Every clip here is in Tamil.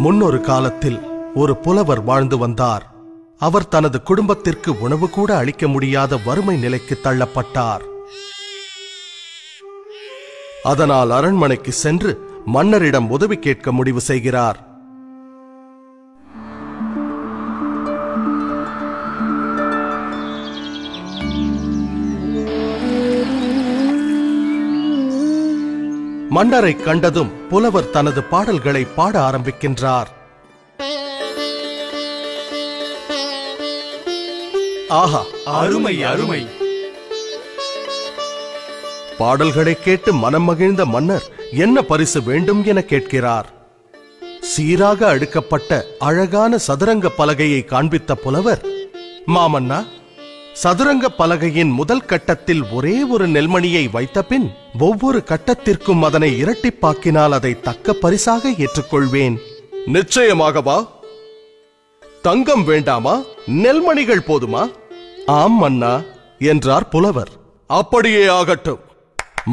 முன்னொரு காலத்தில் ஒரு புலவர் வாழ்ந்து வந்தார். அவர் தனது குடும்பத்திற்கு உணவு கூட அளிக்க முடியாத வறுமை நிலைக்கு தள்ளப்பட்டார். அதனால் அரண்மனைக்கு சென்று மன்னரிடம் உதவி கேட்க முடிவு செய்கிறார். மன்னரை கண்டதும் புலவர் தனது பாடல்களை பாட ஆரம்பிக்கின்றார். ஆஹா, அருமை அருமை! பாடல்களை கேட்டு மனம் மகிழ்ந்த மன்னர் என்ன பரிசு வேண்டும் என கேட்கிறார். சீராக அடுக்கப்பட்ட அழகான சதுரங்க பலகையை காண்பித்த புலவர், மாமன்னா, சதுரங்க பலகையின் முதல் கட்டத்தில் ஒரே ஒரு நெல்மணியை வைத்த பின் ஒவ்வொரு கட்டத்திற்கும் அதனை இரட்டிப்பாக்கினால் அதை தக்க பரிசாக ஏற்றுக்கொள்வேன். நிச்சயமாகவா? தங்கம் வேண்டாமா? நெல்மணிகள் போதுமா? ஆம் மன்னா என்றார் புலவர். அப்படியே ஆகட்டும்.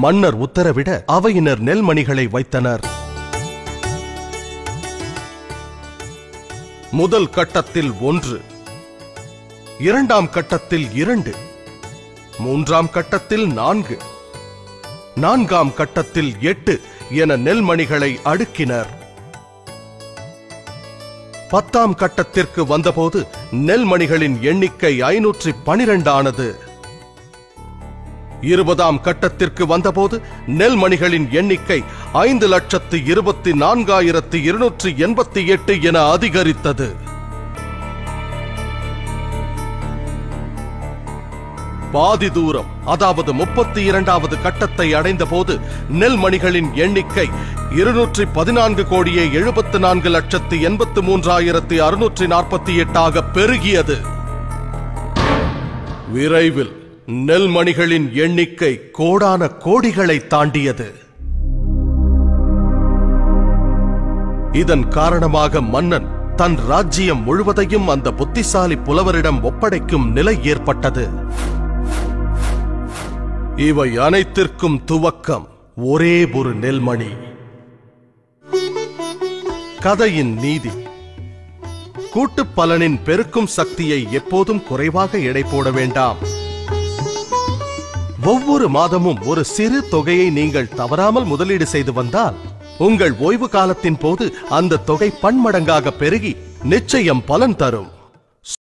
மன்னர் உத்தரவிட அவையினர் நெல்மணிகளை வைத்தனர். முதல் கட்டத்தில் 1, இரண்டாம் கட்டத்தில் 2, மூன்றாம் கட்டத்தில் 4, நான்காம் கட்டத்தில் 8 என நெல்மணிகளை அடுக்கினர். 10ஆம் கட்டத்திற்கு வந்தபோது நெல்மணிகளின் எண்ணிக்கை 512 ஆனது. 20ஆம் கட்டத்திற்கு வந்தபோது நெல்மணிகளின் எண்ணிக்கை 5,24,288 என அதிகரித்தது. பாதி தூரம், அதாவது 32வது கட்டத்தை அடைந்த போது நெல்மணிகளின் எண்ணிக்கை 214,74,83,648 பெருகியது. விரைவில் நெல்மணிகளின் எண்ணிக்கை கோடான கோடிகளை தாண்டியது. இதன் காரணமாக மன்னன் தன் ராஜ்யம் முழுவதையும் அந்த புத்திசாலி புலவரிடம் ஒப்படைக்கும் நிலை ஏற்பட்டது. இவை அனைத்திற்கும் துவக்கம் ஒரே ஒரு நெல்மணி. கதையின் நீதி: கூட்டுப் பலனின் பெருக்கும் சக்தியை எப்போதும் குறைவாக எடை போட வேண்டாம். ஒவ்வொரு மாதமும் ஒரு சிறு தொகையை நீங்கள் தவறாமல் முதலீடு செய்து வந்தால் உங்கள் ஓய்வு காலத்தின் போது அந்த தொகை பன்மடங்காக பெருகி நிச்சயம் பலன் தரும்.